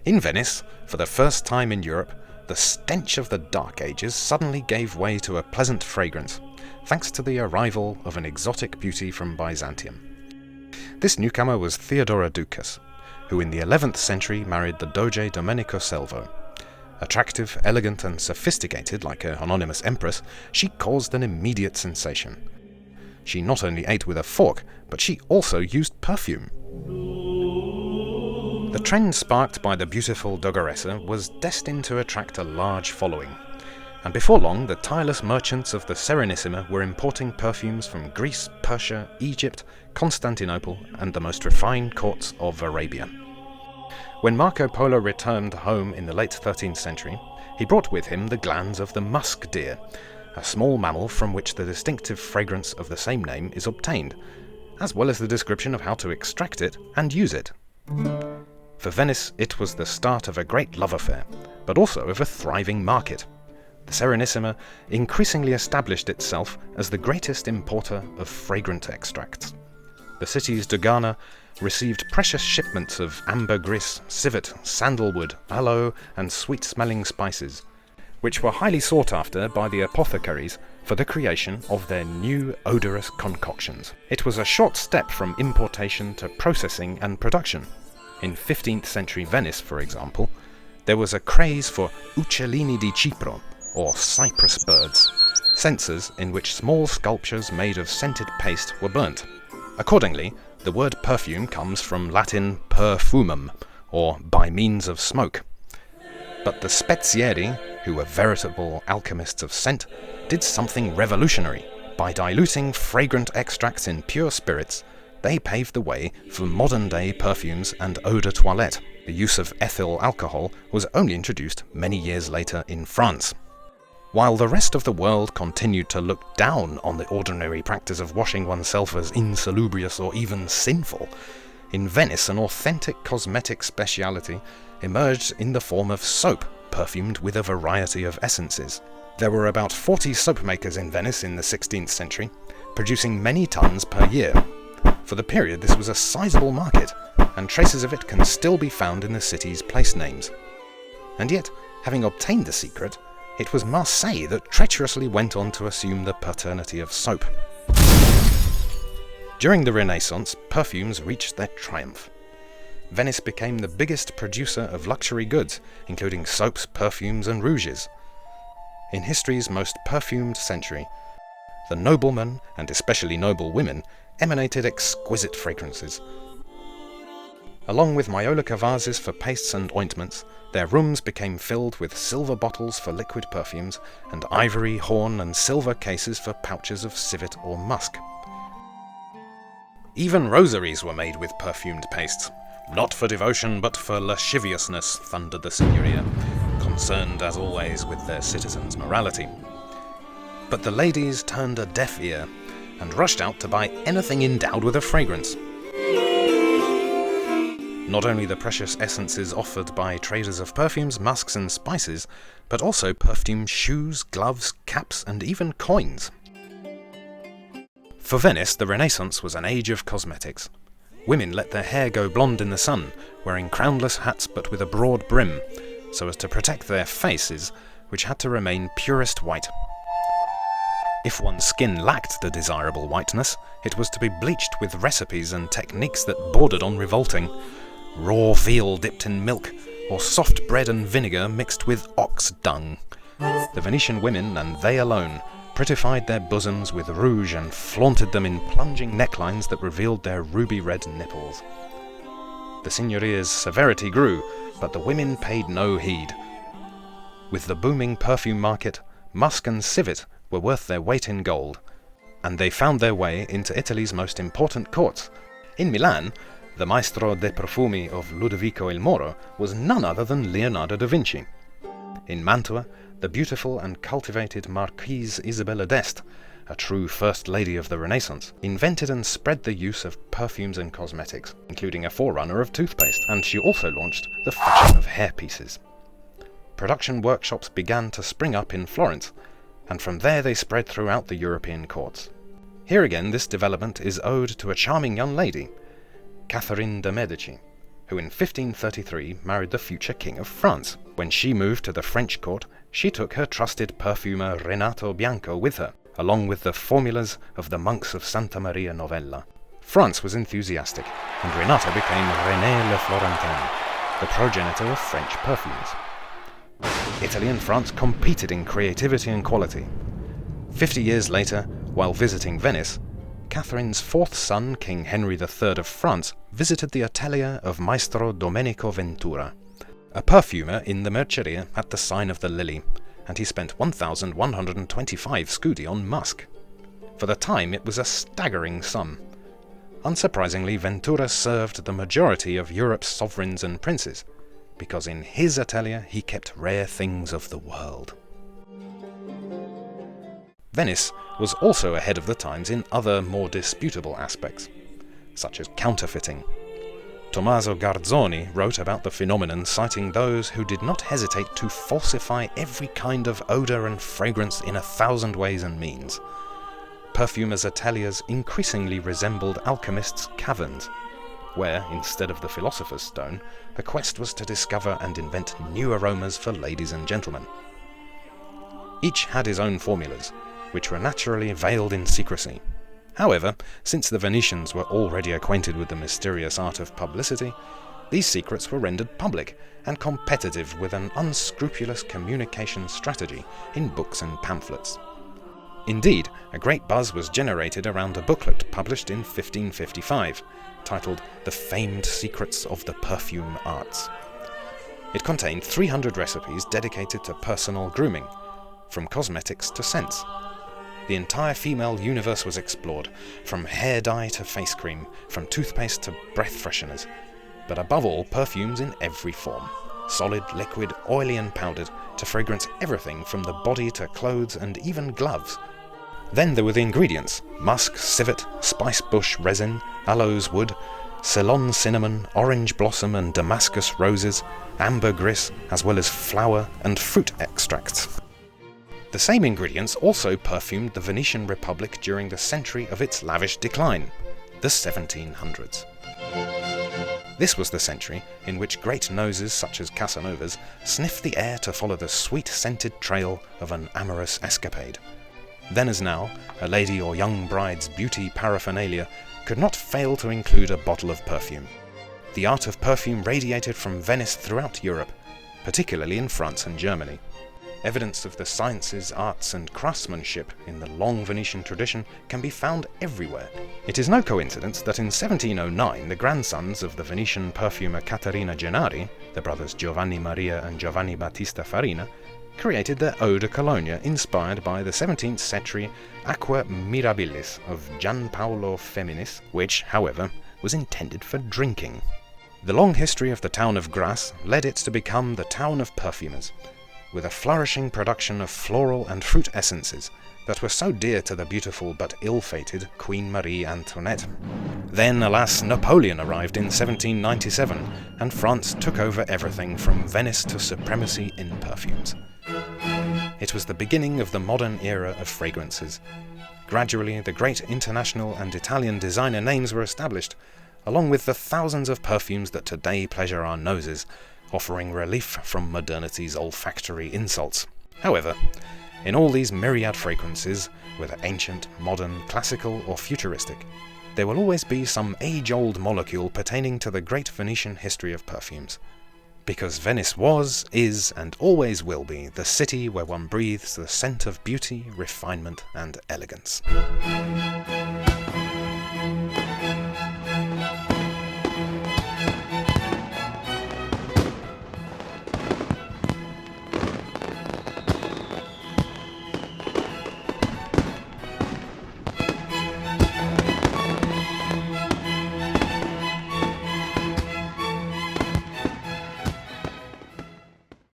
In Venice, for the first time in Europe, the stench of the Dark Ages suddenly gave way to a pleasant fragrance, thanks to the arrival of an exotic beauty from Byzantium. This newcomer was Theodora Ducas, who in the 11th century married the Doge Domenico Selvo. Attractive, elegant, and sophisticated like her anonymous empress, she caused an immediate sensation. She not only ate with a fork, but she also used perfume. The trend sparked by the beautiful Dogaressa was destined to attract a large following, and before long the tireless merchants of the Serenissima were importing perfumes from Greece, Persia, Egypt, Constantinople, and the most refined courts of Arabia. When Marco Polo returned home in the late 13th century, he brought with him the glands of the musk deer, a small mammal from which the distinctive fragrance of the same name is obtained, as well as the description of how to extract it and use it. For Venice, it was the start of a great love affair, but also of a thriving market. The Serenissima increasingly established itself as the greatest importer of fragrant extracts. The city's dogana received precious shipments of ambergris, civet, sandalwood, aloe, and sweet-smelling spices, which were highly sought after by the apothecaries for the creation of their new odorous concoctions. It was a short step from importation to processing and production. In 15th century Venice, for example, there was a craze for uccellini di cipro, or cypress birds, censers in which small sculptures made of scented paste were burnt. Accordingly, the word perfume comes from Latin perfumum, or by means of smoke. But the spezieri, who were veritable alchemists of scent, did something revolutionary. By diluting fragrant extracts in pure spirits, they paved the way for modern-day perfumes and eau de toilette. The use of ethyl alcohol was only introduced many years later in France. While the rest of the world continued to look down on the ordinary practice of washing oneself as insalubrious or even sinful, in Venice an authentic cosmetic speciality emerged in the form of soap, perfumed with a variety of essences. There were about 40 soap makers in Venice in the 16th century, producing many tons per year. For the period, this was a sizable market, and traces of it can still be found in the city's place names. And yet, having obtained the secret, it was Marseille that treacherously went on to assume the paternity of soap. During the Renaissance, perfumes reached their triumph. Venice became the biggest producer of luxury goods, including soaps, perfumes, and rouges. In history's most perfumed century, the noblemen, and especially noble women, emanated exquisite fragrances. Along with maiolica vases for pastes and ointments, their rooms became filled with silver bottles for liquid perfumes, and ivory, horn, and silver cases for pouches of civet or musk. Even rosaries were made with perfumed pastes. Not for devotion, but for lasciviousness, thundered the Signoria, concerned as always with their citizens' morality. But the ladies turned a deaf ear, and rushed out to buy anything endowed with a fragrance. Not only the precious essences offered by traders of perfumes, musks, and spices, but also perfumed shoes, gloves, caps, and even coins. For Venice, the Renaissance was an age of cosmetics. Women let their hair go blonde in the sun, wearing crownless hats but with a broad brim, so as to protect their faces, which had to remain purest white. If one's skin lacked the desirable whiteness, it was to be bleached with recipes and techniques that bordered on revolting. Raw veal dipped in milk, or soft bread and vinegar mixed with ox dung. The Venetian women, and they alone, prettified their bosoms with rouge and flaunted them in plunging necklines that revealed their ruby-red nipples. The signoria's severity grew, but the women paid no heed. With the booming perfume market, musk and civet were worth their weight in gold, and they found their way into Italy's most important courts. In Milan, the Maestro dei Profumi of Ludovico il Moro was none other than Leonardo da Vinci. In Mantua, the beautiful and cultivated Marquise Isabella d'Este, a true first lady of the Renaissance, invented and spread the use of perfumes and cosmetics, including a forerunner of toothpaste, and she also launched the fashion of hairpieces. Production workshops began to spring up in Florence, and from there they spread throughout the European courts. Here again this development is owed to a charming young lady. Catherine de' Medici, who in 1533 married the future King of France. When she moved to the French court, she took her trusted perfumer Renato Bianco with her, along with the formulas of the monks of Santa Maria Novella. France was enthusiastic, and Renato became René le Florentin, the progenitor of French perfumes. Italy and France competed in creativity and quality. 50 years later, while visiting Venice, Catherine's fourth son, King Henry III of France, visited the atelier of Maestro Domenico Ventura, a perfumer in the Merceria at the Sign of the Lily, and he spent 1,125 scudi on musk. For the time, it was a staggering sum. Unsurprisingly, Ventura served the majority of Europe's sovereigns and princes, because in his atelier he kept rare things of the world. Venice was also ahead of the times in other more disputable aspects, such as counterfeiting. Tommaso Garzoni wrote about the phenomenon, citing those who did not hesitate to falsify every kind of odour and fragrance in 1,000 ways and means. Perfumers' ateliers increasingly resembled alchemists' caverns, where, instead of the philosopher's stone, the quest was to discover and invent new aromas for ladies and gentlemen. Each had his own formulas, which were naturally veiled in secrecy. However, since the Venetians were already acquainted with the mysterious art of publicity, these secrets were rendered public and competitive with an unscrupulous communication strategy in books and pamphlets. Indeed, a great buzz was generated around a booklet published in 1555, titled The Famed Secrets of the Perfume Arts. It contained 300 recipes dedicated to personal grooming, from cosmetics to scents. The entire female universe was explored, from hair dye to face cream, from toothpaste to breath fresheners, but above all, perfumes in every form, solid, liquid, oily and powdered, to fragrance everything from the body to clothes and even gloves. Then there were the ingredients: musk, civet, spice bush resin, aloes wood, Ceylon cinnamon, orange blossom and Damascus roses, ambergris, as well as flower and fruit extracts. The same ingredients also perfumed the Venetian Republic during the century of its lavish decline, the 1700s. This was the century in which great noses such as Casanova's sniffed the air to follow the sweet-scented trail of an amorous escapade. Then as now, a lady or young bride's beauty paraphernalia could not fail to include a bottle of perfume. The art of perfume radiated from Venice throughout Europe, particularly in France and Germany. Evidence of the sciences, arts and craftsmanship in the long Venetian tradition can be found everywhere. It is no coincidence that in 1709 the grandsons of the Venetian perfumer Caterina Gennari, the brothers Giovanni Maria and Giovanni Battista Farina, created their Eau de Cologne inspired by the 17th century Aqua Mirabilis of Gianpaolo Feminis, which, however, was intended for drinking. The long history of the town of Grasse led it to become the town of perfumers, with a flourishing production of floral and fruit essences that were so dear to the beautiful but ill-fated Queen Marie Antoinette. Then, alas, Napoleon arrived in 1797, and France took over everything from Venice to supremacy in perfumes. It was the beginning of the modern era of fragrances. Gradually, the great international and Italian designer names were established, along with the thousands of perfumes that today pleasure our noses, offering relief from modernity's olfactory insults. However, in all these myriad fragrances, whether ancient, modern, classical or futuristic, there will always be some age-old molecule pertaining to the great Venetian history of perfumes. Because Venice was, is, and always will be the city where one breathes the scent of beauty, refinement, and elegance.